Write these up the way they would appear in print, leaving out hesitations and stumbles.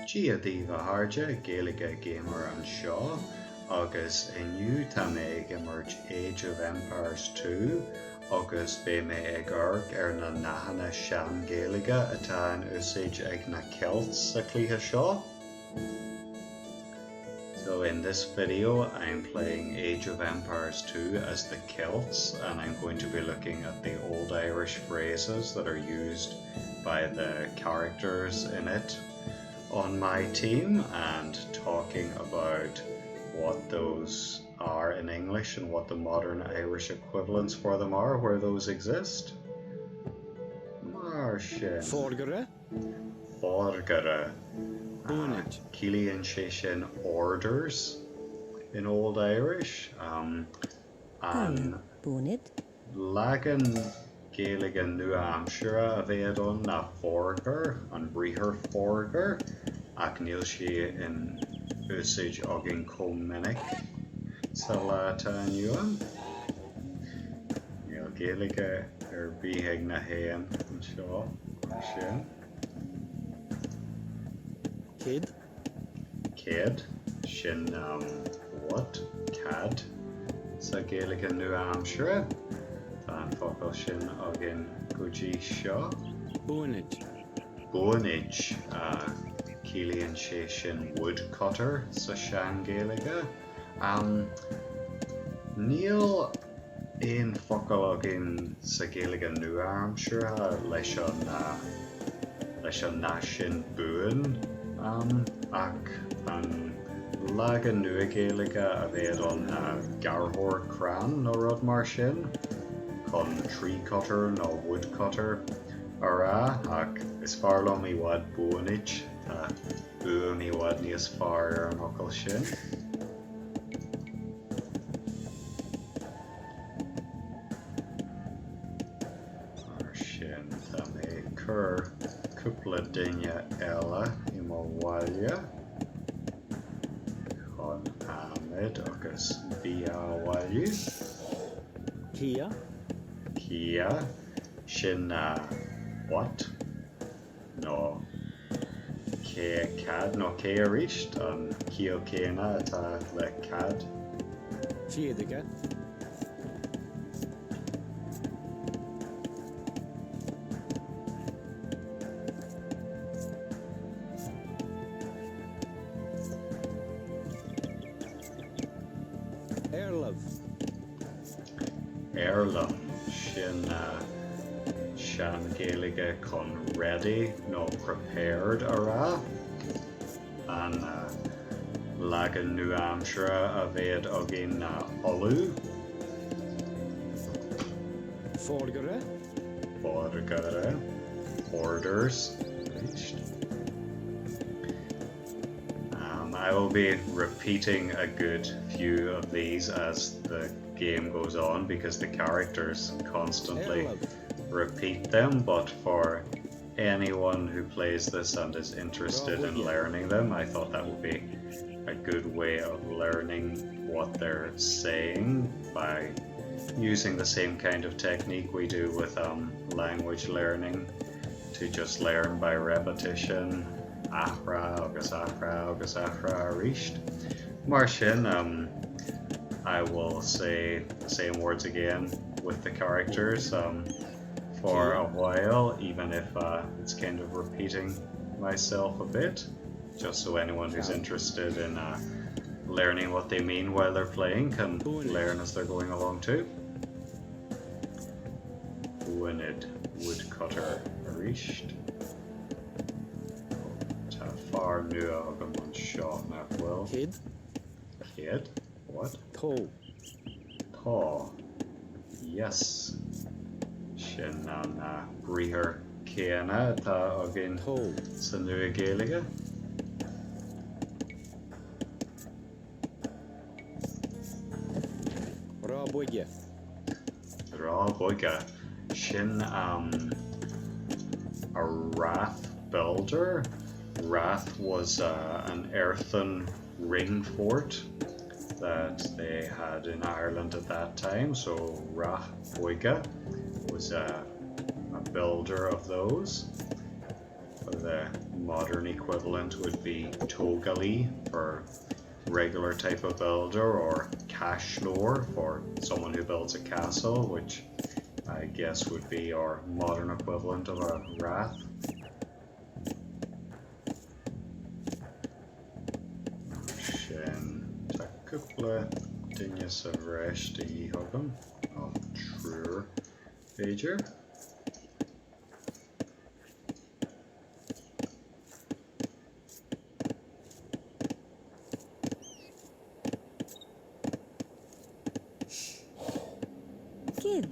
Giadíomh Harja, Gaeilge Gamer an seo, agus inniu tá mé ag imird Age of Empires 2, agus bé mé ag ar na nachanna sean Gaeilge atá an úsáid ag na Celts sa cluiche seo. So in this video I'm playing Age of Empires 2 as the Celts, and I'm going to be looking at the old Irish phrases that are used by the characters in it on my team and talking about what those are in English and what the modern Irish equivalents for them are, where those exist. Marsin. Forgere. Forgere. Bunit. Cilíonn sé sin orders in Old Irish. An lagan Gaeilge Nua-Hampshire a bhéadón na forgar, an bríthar forgar, ach níl sé in úsáid agin cominic sa láta aniuam. Níl Gaeilge ar bítheag na héan an seo sin. Kid. Kid, sin what? Cad sa Gaeilge Nua-Hampshire. Tá an focail sin agin gúidí seo. Bunit. Bunit, cilíonn sé sin woodcutter sa sean Gaeilge. Níl éon focail agin sa Gaeilge Nua-Hampshire leis an náisiún buan. Ach an lagan nua Gaeilge a bhéadón garthóir cran nó rud mar sin, chun tree cutter nó wood cutter ará, ach is fearr liom í bhfad buanid tá buan í bhfad níos fearr ar an focail sin. Mar sin tá mé cur cúpla duine eile i mo bhaile chun Ahmed agus Bia bhaile. Kia. Kia sin what? No cad no cé a ríist an cio céna atá le cad. Fiedeke. Airlam sin sean Gaeilge chun ready nó prepared ará, an lagan Nua-Hampshire a bhéad agin olú. Forgere. Forgere. Orders. I will be repeating a good few of these as the game goes on because the characters constantly repeat them, but for anyone who plays this and is interested in learning them, I thought that would be a good way of learning what they're saying by using the same kind of technique we do with language learning, to just learn by repetition. Ahra agus ahra agus ahra ríist. Mar sin, I will say the same words again with the characters for a while, even if it's kind of repeating myself a bit, just so anyone who's interested in learning what they mean while they're playing can learn as they're going along too. Buanid, woodcutter ríist. Far nua agam an seo na bhfuil. Kid. Kid? What? Tó. Tá. Yes. Sin an bríthar céanna atá agin sa nua Gaeilge. Rá buige. Rá buige. Sin a rath builder. Rath was an earthen ring fort that they had in Ireland at that time, so Rath Boiga was a builder of those. The modern equivalent would be Togali for regular type of builder, or Cashlor for someone who builds a castle, which I guess would be our modern equivalent of a Wrath. Sin ta cúpla duine sa bhreis de dhíthagam of Trúr Féidir. Kid.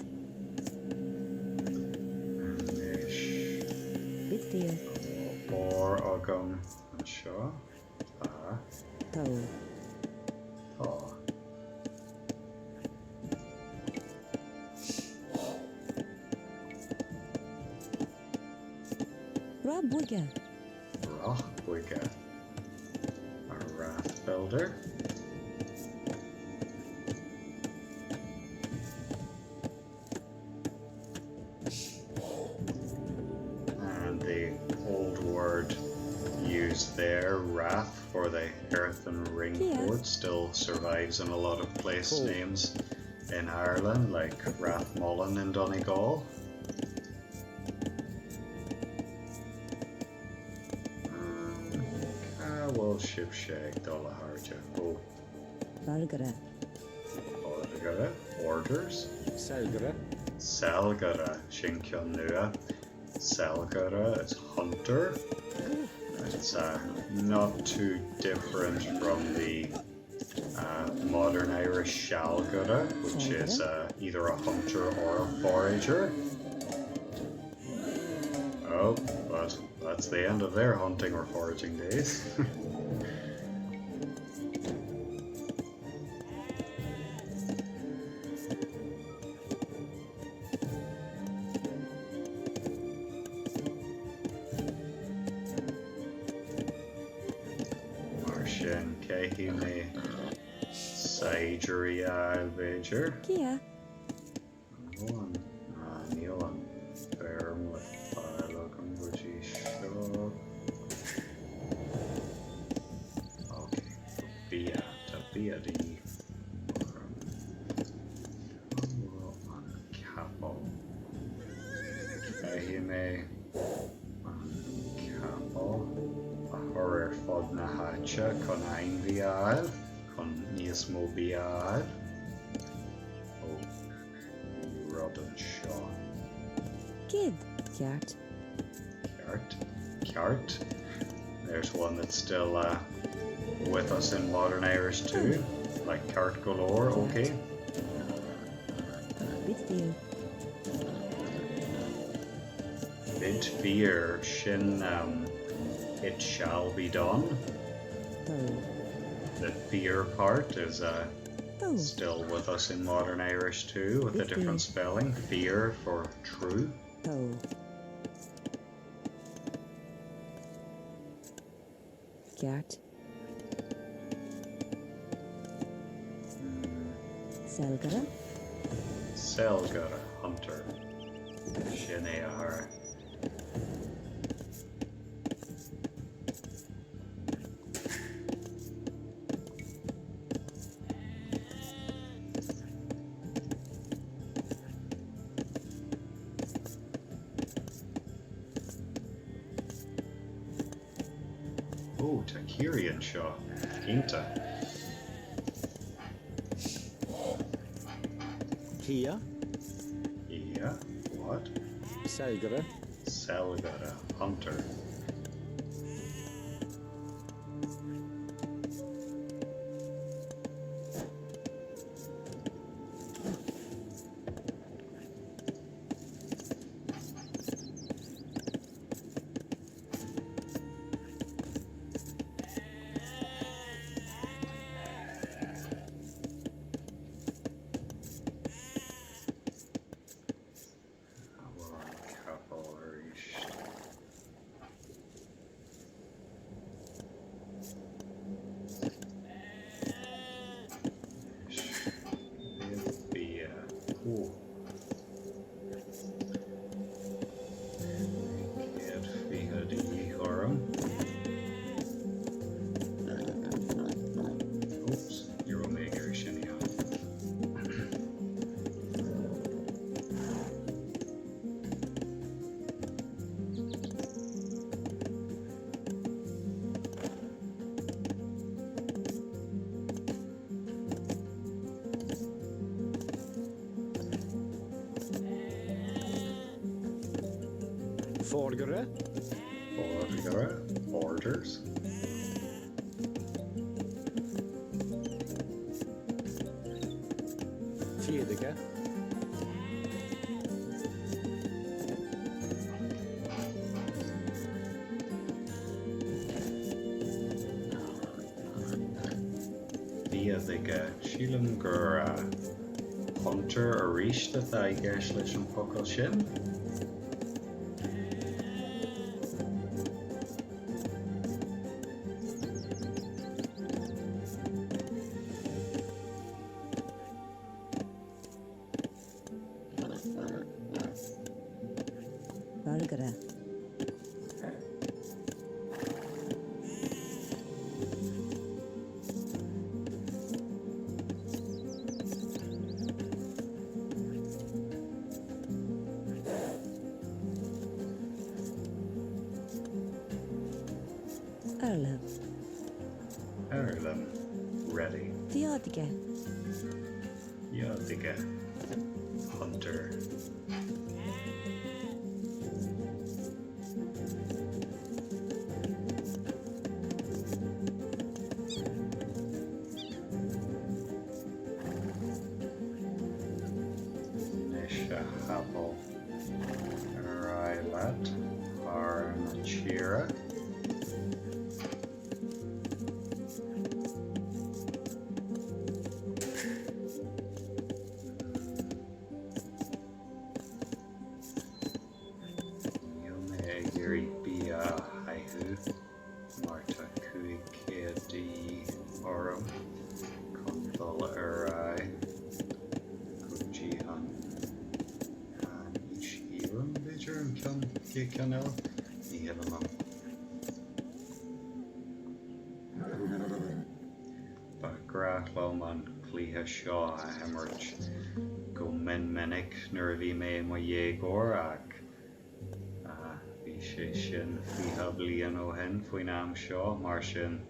Anish Bit dear. Bor agam an seo a Toe. tá. Rob Wigga. Roch Buige, a Wrath Builder. And the old word used there, Wrath, for the earthen ring Yeah. fort still survives in a lot of place Cool. names in Ireland, like Rathmullen in Donegal. Well, ship shag dollar harja. Oh, Bargara. orders. Selgere. Selgara, Shinkion Nua. Selgara is hunter. It's not too different from the modern Irish Shalgara, which is either a hunter or a forager. Oh, but that's the end of their hunting or foraging days. Martian Kahime Sagery Alvager. Kia. One. Neon. Firm with Logan Buji Show. Okay. Bia. Tabia di. Capo. Kahime. Capo. Horror fod na hacha con ein vial. Con nies mo vial. Oh. Robin Shaw. Kid. Yart. Cart. There's one that's still with us in modern Irish too, like Cart Galore. Okay. Bit dear. Bid fear shin. It shall be done. Toe. The fear part is Toe. still with us in modern Irish too, with a different spelling. Fear for true. Toe. Yart. Selgara. Selgara, hunter. Shineahara. Oh, Takirian Shaw. Ginta. Kia. Yeah. What? Selgere. Selgara, hunter. Forgere. Borders. Fjedige. Viadige. Shilam Gura. Hunter Arish that I Gaeilge an Pokal Shin. Bargara. Erlev. Erlem. Ready. Theodige. Viadige. Hunter. Nisha Havel. Railat. Armachira. Yume Yuri Bia Haihu. Marta Kui Kedi Orum. Kundal Urai. Kujihan. Ishiram Bijer and Kanel. Nihilamam. Grafloman Cleha Shaw Hemorrhage. Go Men Menik Nervi Me Moyegorak. Vishishin Fihablian Ohen Fuinam Shaw Marshin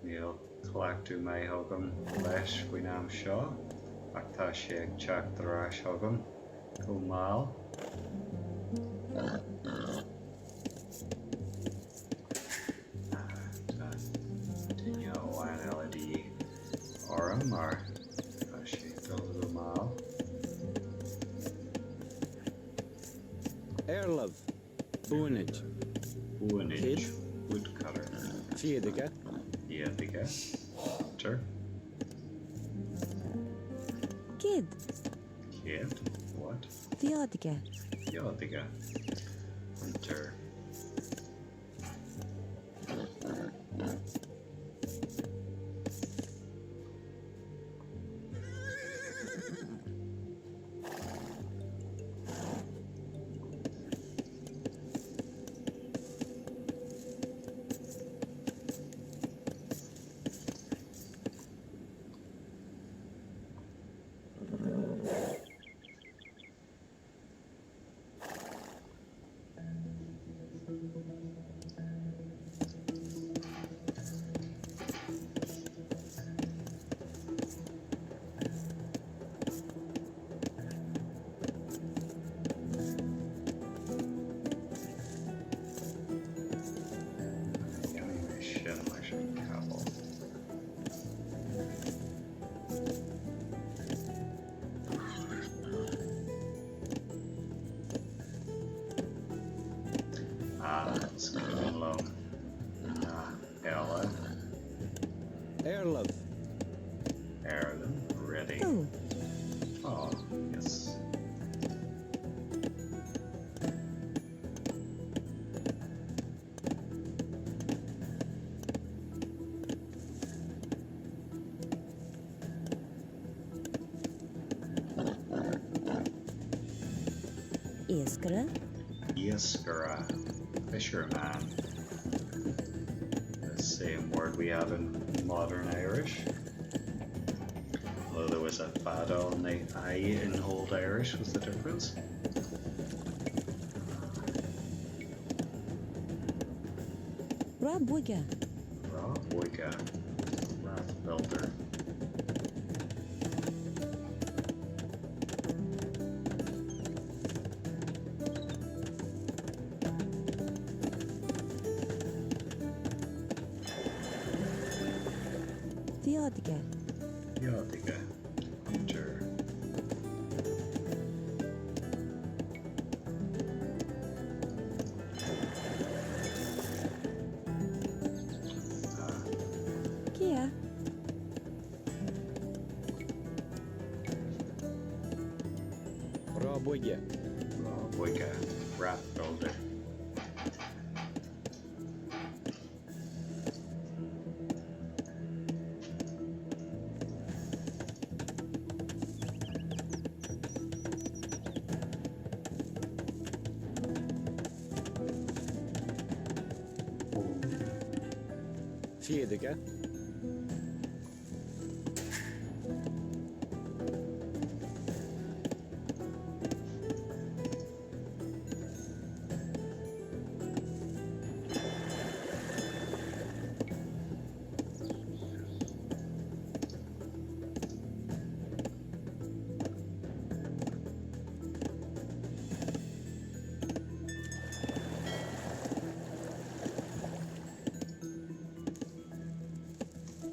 Neil Clactu May Hogum Lesh Fuinam Shaw Aktashik Chak Thrash Hogum Kumal Tinya Wan LD Oram Mar Ashito Lumal Erlev. Boonage. Woonage Woodcutter Fjedige. Yadiga Hunter Kid. Kid What? Theodige. Yadiga Hunter Animation Mission Couple Skulum Ella Erlev. Erlen Ready Oh. Oh yes Iskra. Iskara Fisherman the same word we have in modern Irish although there was a fada on the I in Old Irish was the difference Rabwiga. Wicca Wrath Builder Gaeilge. Gaeilge. Hunter. Kia. Raboge. Boyka. Rat builder. Fiedige.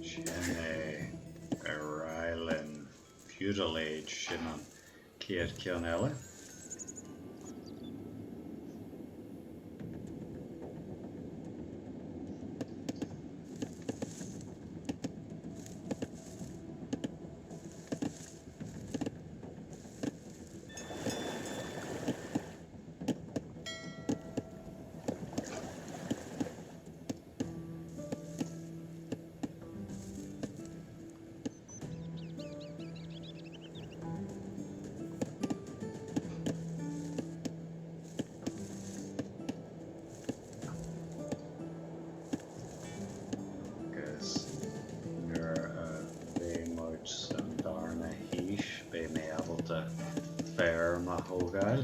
Shinne. Rylan. Feudal age. Shinnon. Kiet Kionella. Hogal,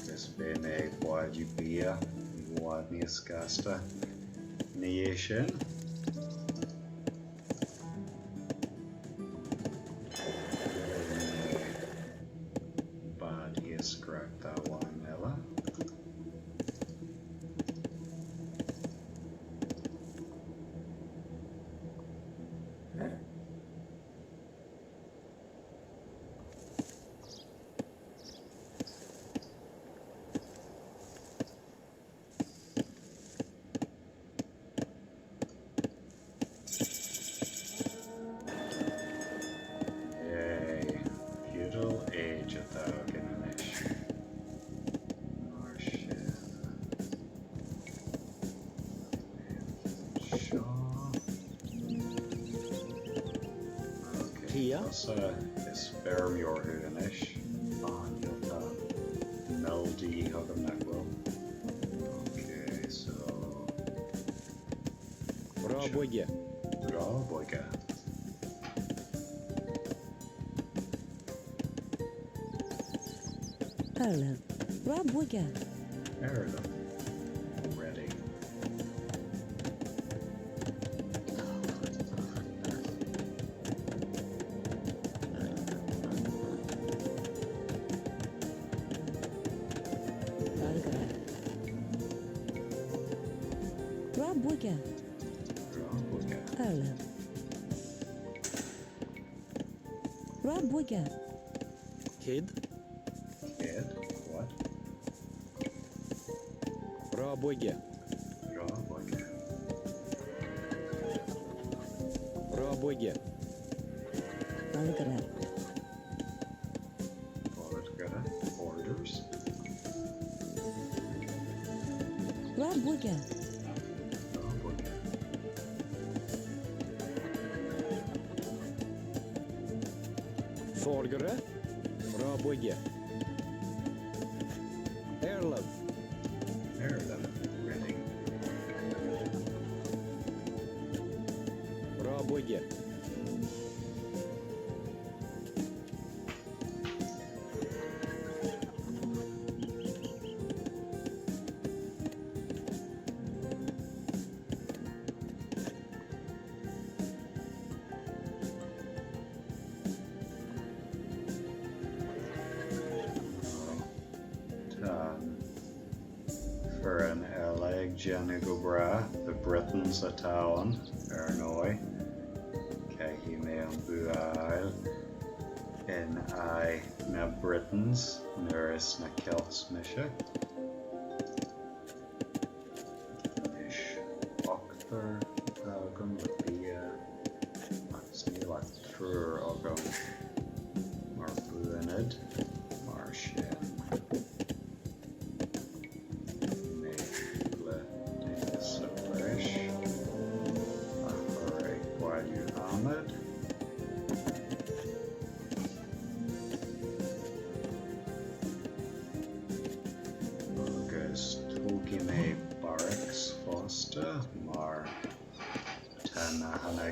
dus bij mij wat je bier, wat niet skasta, nation. Bad is correct that one, Ella. Sperm your hunish on your melody of the mackerel. Okay, so Raboge. Raboge. Erlen. Raboge. Erlen. Ready. Raboge. Raboge. Erlen. Raboge. Kid. Kid. What? Raboge. Raboge. Raboge. Valgara. Valgara. Orders. Raboge. Raboge. Folgere. Raboge. Erlen. Erlen. Ready. Raboge. For an Gaeilge Bra, the Britons a town, Ernoy, an Buail in I na Britons nuris na Celts misha. Ish Octor agam Labia Max Nila Trur agam Mar Buanid Mar Shin.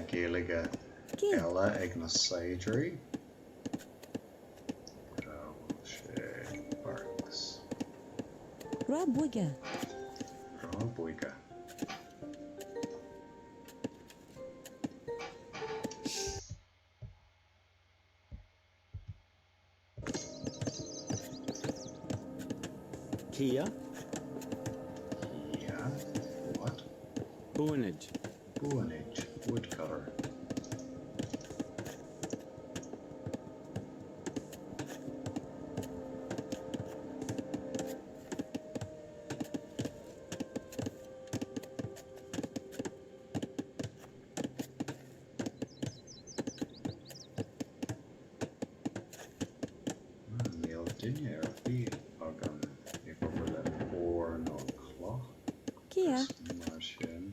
Gaeilge Kia. Ella Ignis Sagery. Barks. Ra boiga. Boyga. Kia. Yeah. What? Buonage. Buonage. Woodcutter. Neil Dinner be agam equivalent or no clock. Kia. Martian.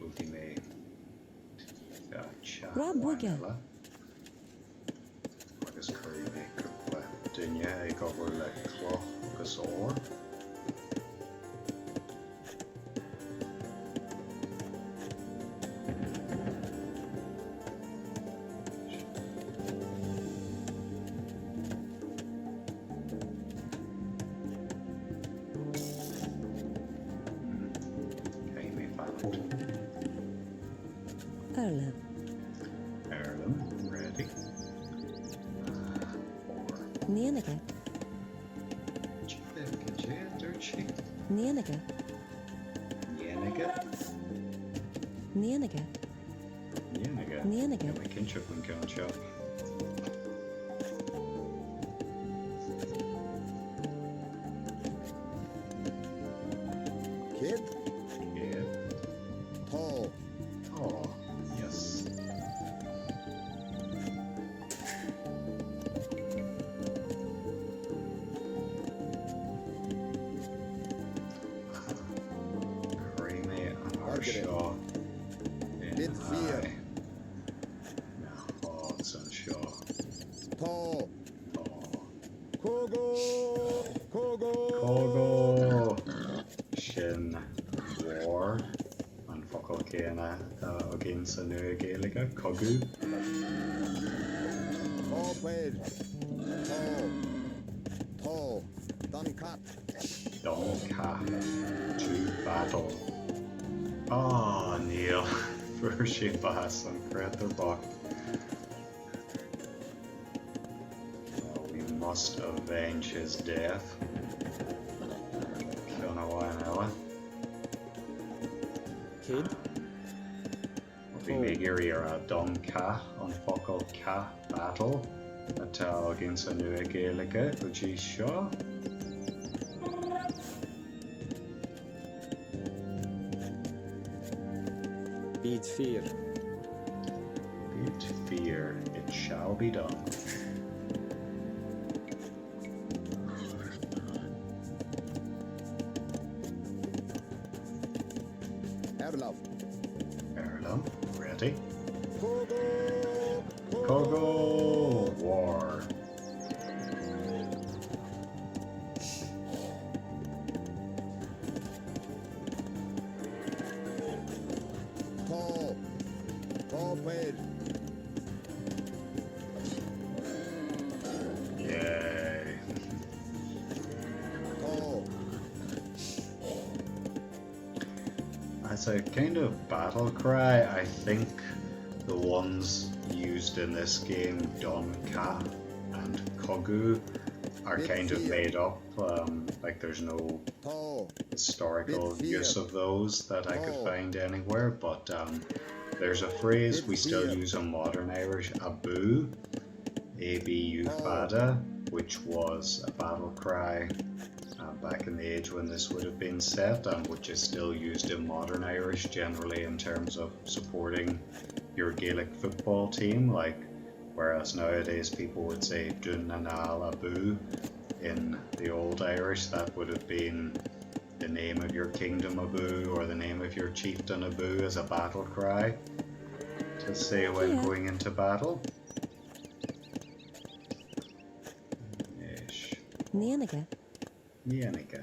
Ultimate. Ra boiga. Agus curry make Dinner I cover like clock agus or. Erlen. Ireland, ready. Nienige. Dirty. Nienige. Yeniga. Nienige. Yeniga. Nienige. My kinship and kinship. Kid. Yeah. Tall. Oh, yes. Creamy and Harshaw. Mid fear. Now Hogs and Shaw. Tall. Oh. Kogo. Kogo. Kogo. Shin. War. And Focal Kena against the new Gaeilge. Kogu. Tall page. Tall. Tall. Duncat. Donka. To battle. Ah, Neil. Furshi Bass and Cratterbach. We must avenge his death. Kiona Kid. We may hear a Donka on Focal Ka battle. Atá against a new Gaeilge, Uji Shaw. Beat fear. Beat fear, it shall be done. Erlov. Erlem, ready? Kogo. Kogo, war. Tall. Tall page. Yay. Tall. As a kind of battle cry, I think the ones used in this game, Donka and Kogu, are kind of made up. Like there's no Paul. historical Midfield. use of those that I could Oh. find anywhere, but there's a phrase we still Midfield. use in modern Irish, abu, A-B-U fada, which was a battle cry back in the age when this would have been set, and which is still used in modern Irish generally in terms of supporting your Gaelic football team, like whereas nowadays people would say Dún Anal Abu. In the old Irish, that would have been the name of your kingdom Abu or the name of your chieftain Abu as a battle cry to say when going into battle. Ish. Nianaga. Nianaga.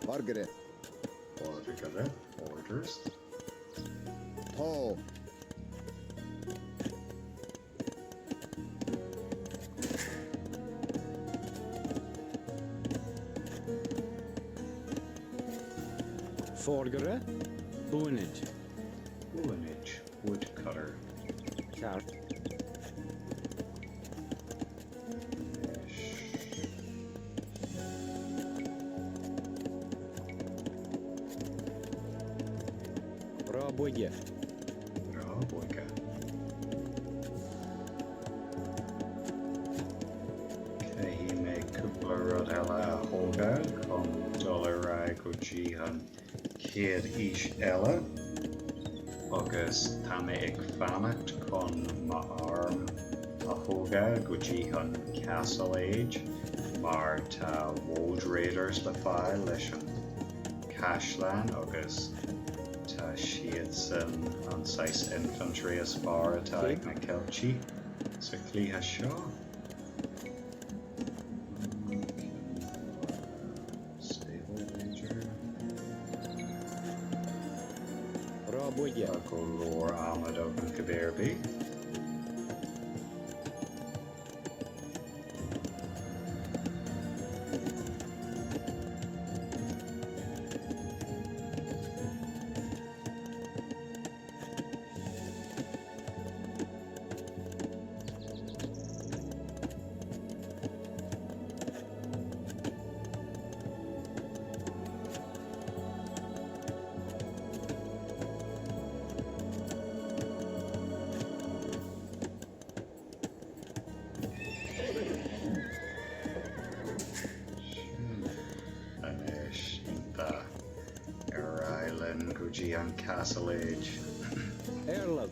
Margaret. Orders. Paul. Forgere. Boonage. Woolage. Woodcutter. Car. Raboye. Raboiga. Kahime Kupla Rodella Holga con Dolarai Gojihan Kid Ish Ella Agus Tame Ik Fanacht con Ma'arm Ahoga Gojihan Castle Age Mar Ta Wold Raiders Lefai Lishon Cashlan Agus Ta Shiadson on Sice Infantry as far as Kelchi so Kliha Shaw. Stable Ranger. Raboye. Lore Ahmed of Kabirby. Gujian Castle Age. Erlov.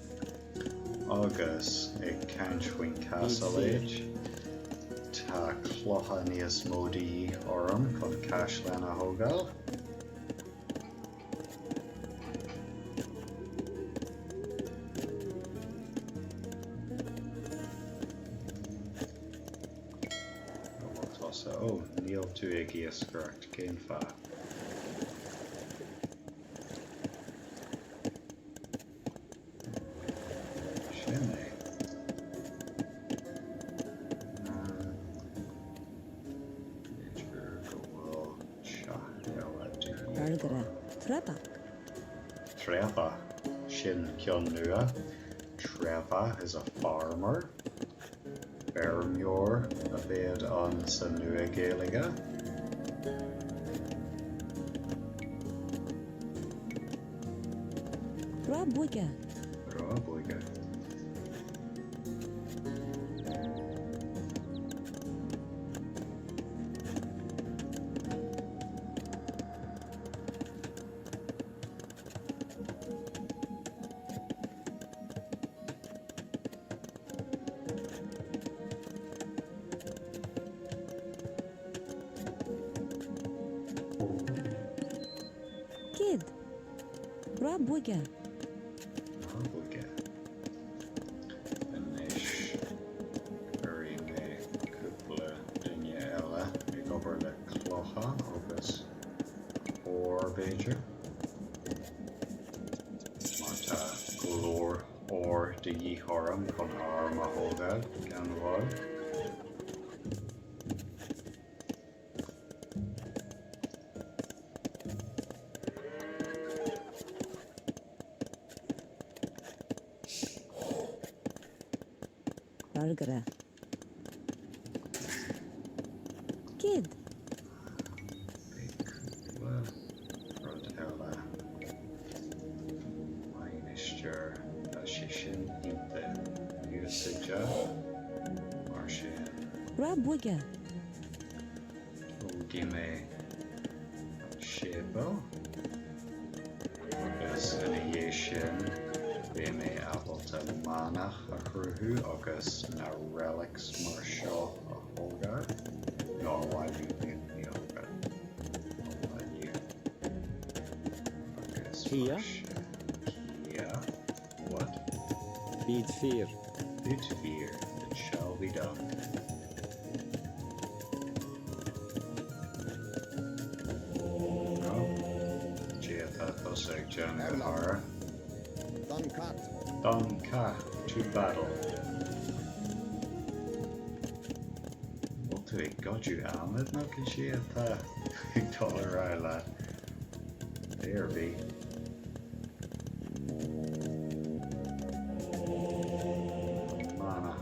Agus a Canchwin Castle Age. Ta Clohanius Modi Orum con Cashlana Hogal. Oh, Neil Tuigi is correct. Gain 5. Trefa, Shin Kyun Nua. Trefa is a farmer. Bermyor, a bed on Sanua Gaeilge. Raboiga. Raboiga. Kid. Raboiga. Raboiga. Anish. Urime. Kupla. Daniela. Over the Cloha. Ogus. Or Bajer. Marta. Glor. Or de Yihoram. Con Arma Holga. Ganwag. Bargara. Kid. Kula. Rod Ella. Minister. Ashishin Inte. Usija. Marshin. Rabwiga. Ogime. Shebo. Agus initiation. Beme Appleton Manach a Cruhu. Agus na relics Marshall a Holgar. No, why you need the Holgar? Why you? Agus Kia? Kia. What? Bid 4. Bid fear. It shall be done. Jangar. Duncat. Donka to battle. What do we got you Ahmed? No Kishiata. Dollar There be. Mana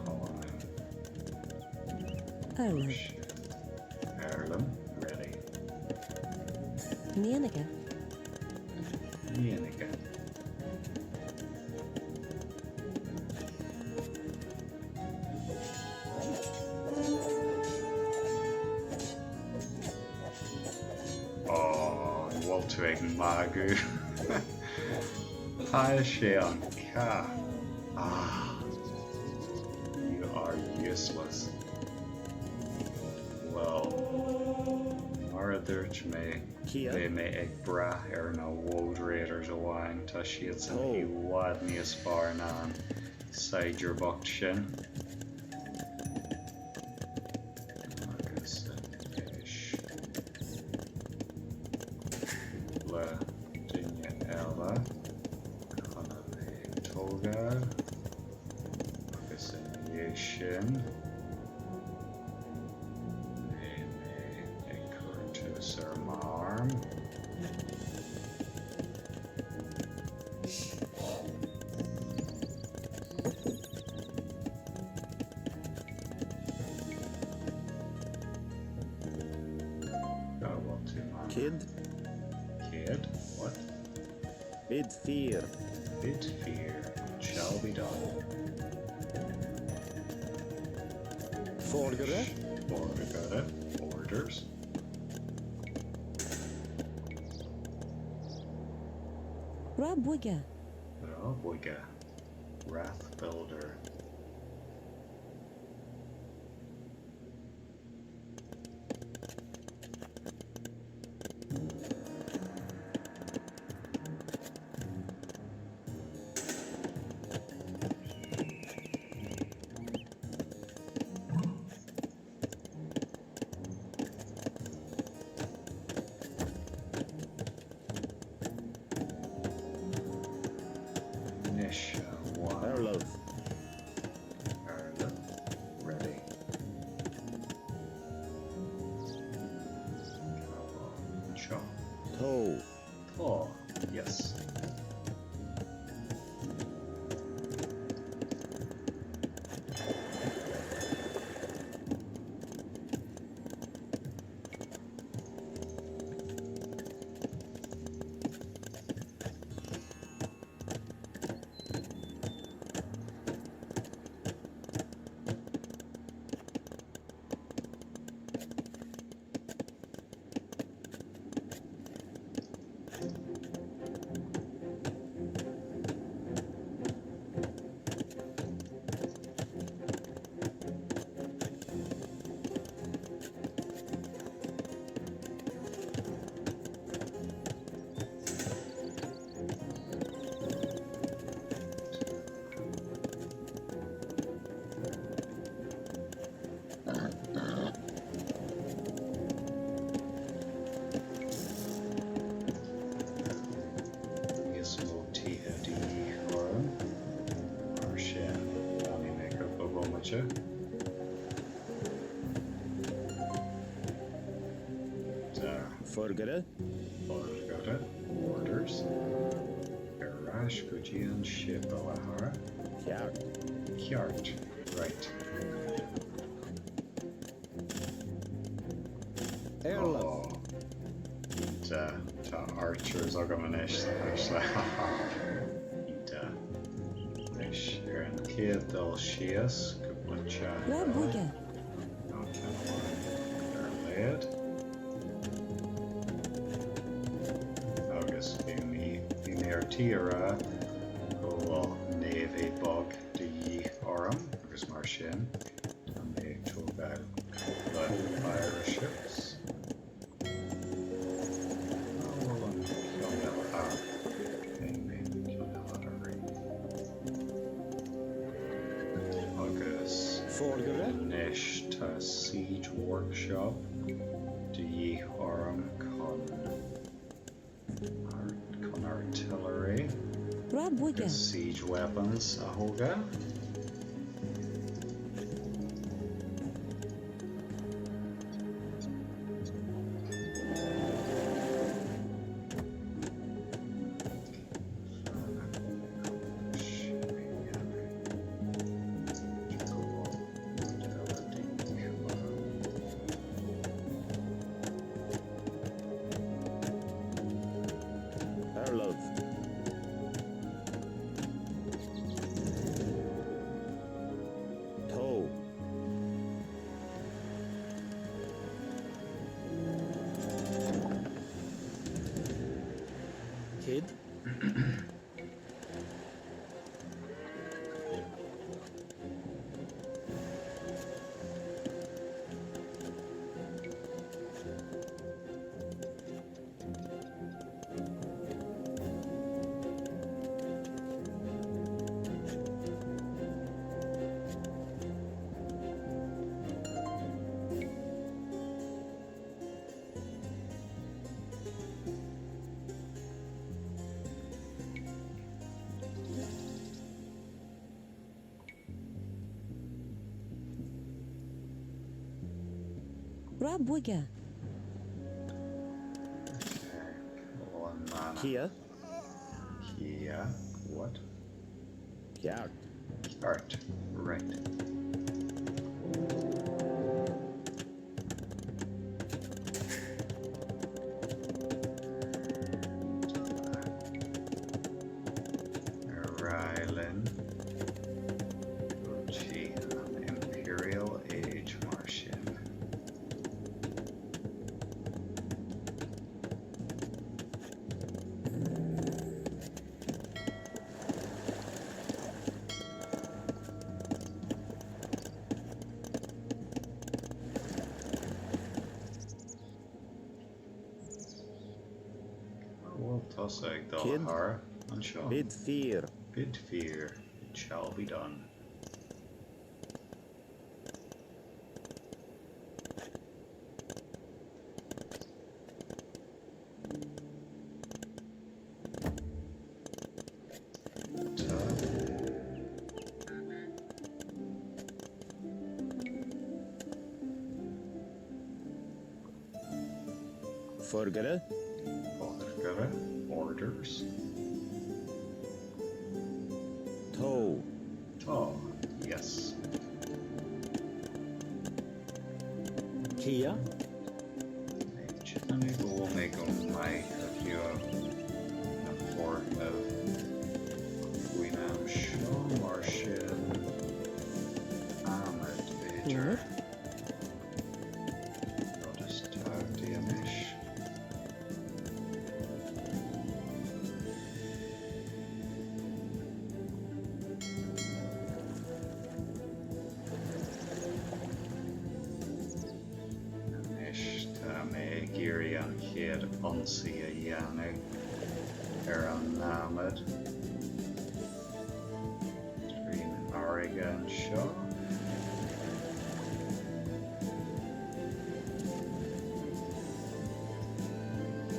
Erlem. Heirloom. Ready. Nienega. Nienega. Oh, Waltering Magu. Hi, Sheon Ka. Ah, you are useless. Well, Aradurch may. Kia? They may ag bra no wold raiders awang ta shield san Oh. he wad me as far nan side your buck shin. Agus ish. La Dinya Ella. Kana me Toga. Agus initiation. Sir Marm. Kid? Kid? What? Bid 4. Bid fear. Shall be done. Forgere? Order. Orders. Rabwiga. Roboiga. Wrath Builder. Nish. One. Erlov. Ireland. Ready. Shaw. Toe. Oh, yes. Gotcha. Forgere? Forgere. Orders. Arash Gujian Ship Alahara. Kjart. Kjart. Right. Erlov. Oh. Ta archers are going to actually. Ish. Here in kid, they'll shias. Kupuncha. Rabuga. They're led. August Vimir Tira. Oh, Navy Bog. De Oram. There's Marshin. And they took out the fire ships. Forgere. Neshta Siege Workshop. De Oram con artillery. Rabuga. Siege weapons. Ahoga. Erlov. Toe. Kid. Rabuga. One mana. Kia. Kia. What? Kjart. Art. Right. Rylan. Gee, Imperial Age Martian. Well, Tosseg, Kid. Dalhar, and Sean. Bid fear. Bid fear, it shall be done. Forgere. Orgara, orders. Toe. Oh, yes. Kia. And it will make my review for Queenam Shaw Martian Ahmed Major. Protestant Danish. Girian Kid Onsia Yanu Aaron Namad Stream Arigan Shaw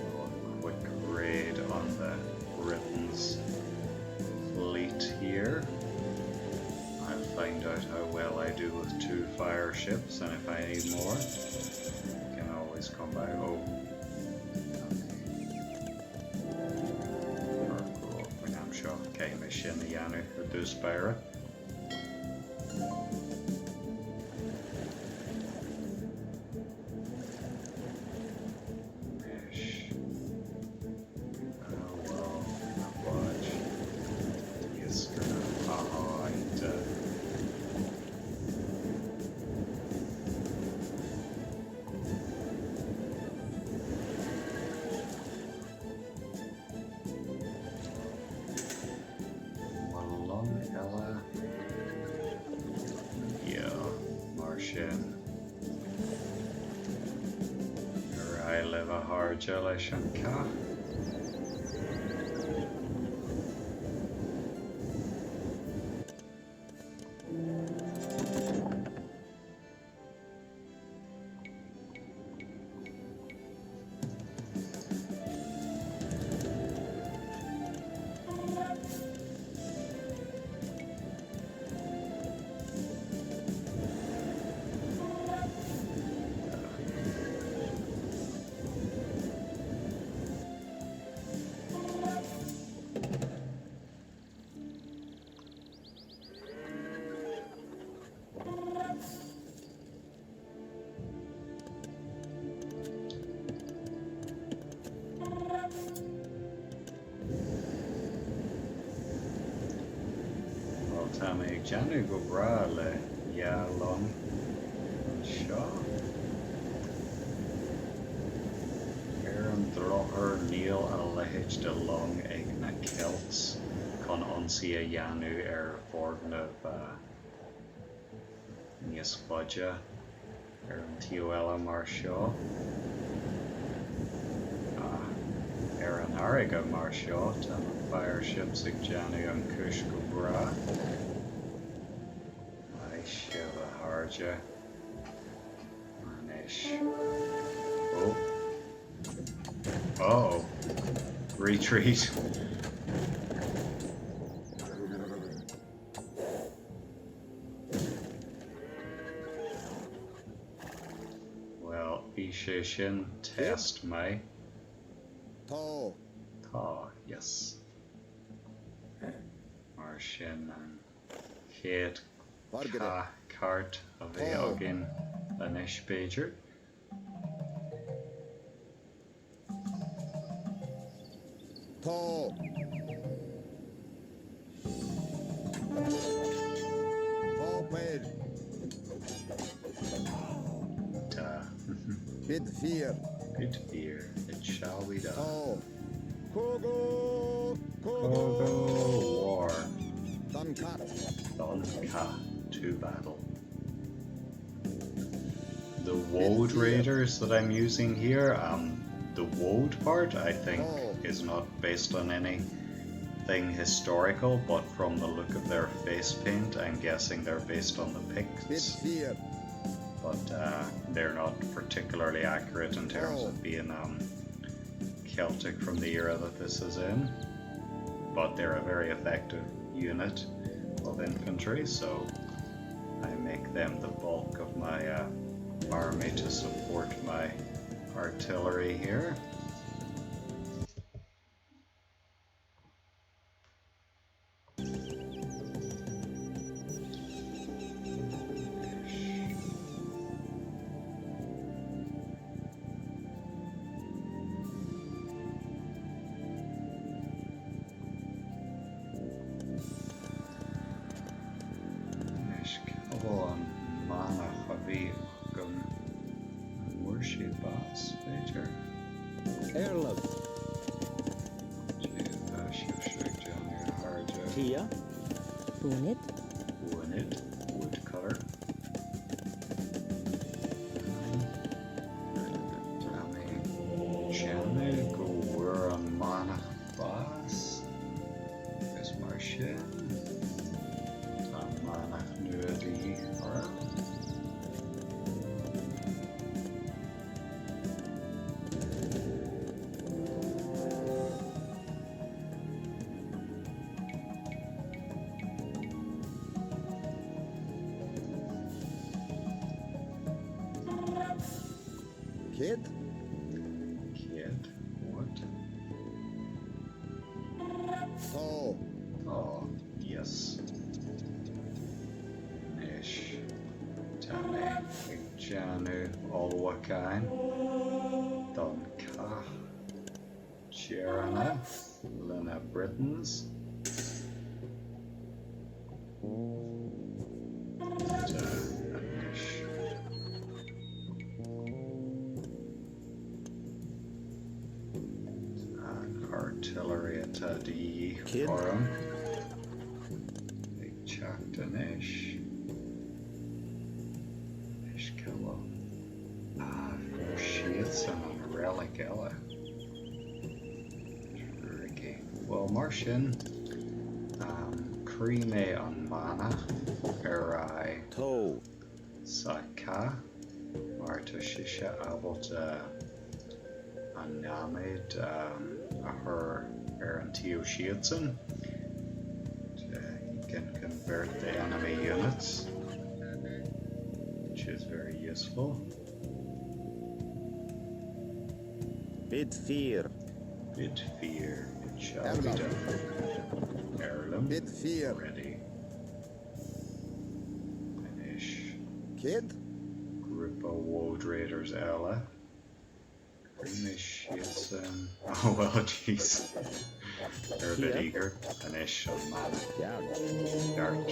a quick raid on the Britons fleet here. I'll find out how well I do with 2 fire ships, and if I need more come by. Oh. I'm sure. Okay, mission the Yanu who do spire. Gaeilge leis an ca. Tá mé ag deanú go bra le long an seo. An drochar níl a lehéid de long ag na Celts chun ionsaí a dheanú fórgnamh níos faide an tío eile mar seo. An airige mar seo tá an fireships ag deanú an cis go bra. Sibh a Gaeilge. Manis. Oh. Retreat. Well, bhí sé sin test mai. Tá. Tá, yes. Mar sin an chéad cart a bheith agin anis Beidir. Tá. Tá péir. Tá. Bid fear. Bid fear, it shall be done. Tá. Cogo. Cogo war. Duncat. Donka to battle. The Woad Raiders that I'm using here, the Woad part I think is not based on anything historical, but from the look of their face paint I'm guessing they're based on the Bid Picts. fear. But they're not particularly accurate in terms of being Celtic from the era that this is in. But they're a very effective unit of infantry, so I make them the bulk of my army to support my artillery here. Tia. Unit. Woodcutter. Jammy go wear a manach bas. Is mar sin. Tá manach nua di orm. Kid. What? Tá. Oh, yes. Nish. Tammy. Janu. Olwakain. Donka. Cherana. Lena Britons. Artillery at the forum. Big Chaktanish. Ishkilla. Sheets and a relic Ella. Tricky. Well, Martian. Creme on mana. Erai. Toe. Saka. Marta Shisha Abalta. Anamid. Her Aaron Teo Shielson. You can convert the enemy units, which is very useful. Bid fear. Bid fear, it shall be done. Heirloom, Bid fear. ready. Finish. Kid. Group of Woad Raiders, Ella. Finish, yes, oh well, jeez. They're a bit Here. eager. Finish on mana. Yard. Dart.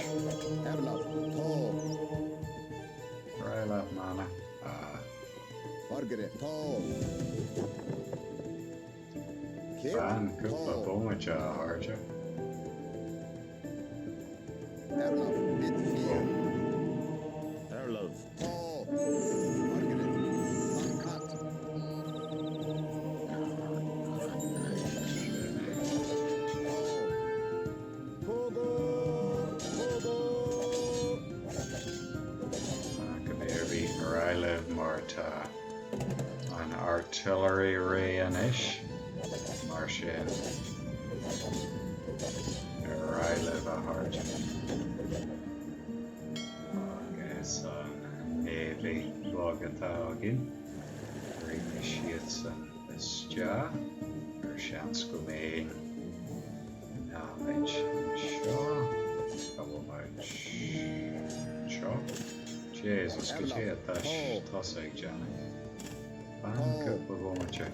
Erlaf. Tall. Ryla mana. Margaret. Tall. Kid. Fan kuppa Tall. bomacha harja. Erlaf. Bid fear. Erlov. Tall. Margaret. Uncut. Kabirbi, Ryla Marta. An artillery Rayanish. Martian. Ryla Vaharja. Okay, son. Navy Logatagin. Reinitiates Isja. Urshanskumain. Knowledge. Shaw. Couple much. Shaw. Jesus, could you hit that tossing, Johnny? Bank up with one check.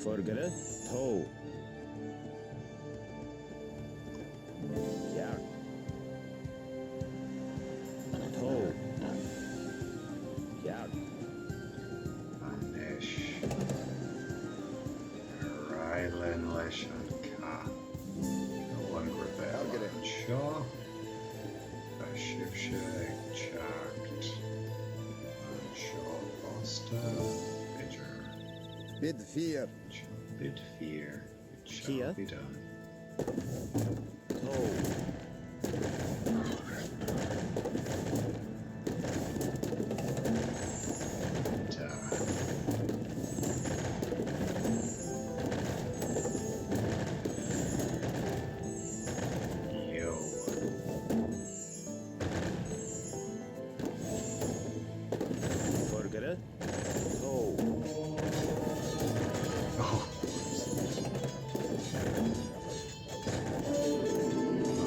Forgere. Toe. Yard. Toe. Yard. Anish. Rylan Lish and Ka. One Rebel and Shaw. Shivshag checked. And Shaw Foster. Major. Bid fear. Bid fear. It shall Here. be done. Toe. Yo. Forgere. Toe. Oh.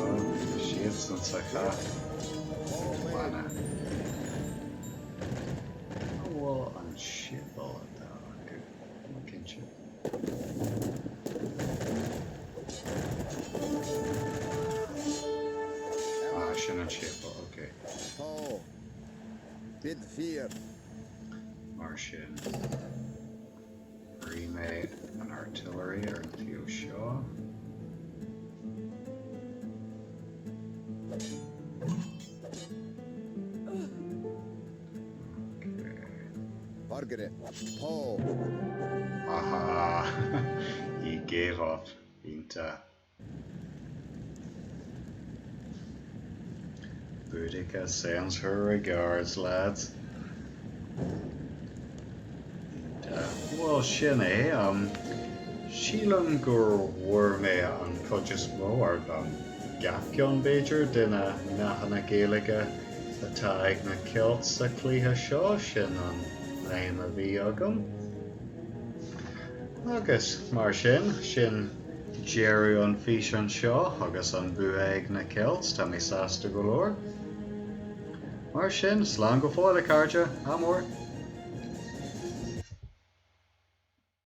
Oh, shit, since I got mana. Oh, well, unshipable it though. Good. Look at you. Ah, shouldn't unshipable, okay. Tall. Bid fear. Martian. Remade an artillery or Theo Shaw. Okay. Margaret. Tall. Aha! He gave up. Inta. Boudica sends her regards, lads. Well, Shinny, Sheelan gur worme an Cogus Moar Gapkion Bager dina Nahana Gaeilge atá na Celts a clíthe seo sin an aim a bhí agam. Agus mar sin Jerry an fís an seo agus an buaig na Celts tá mí sásta go leor. Mar sin, slán go fáil a carja, amor.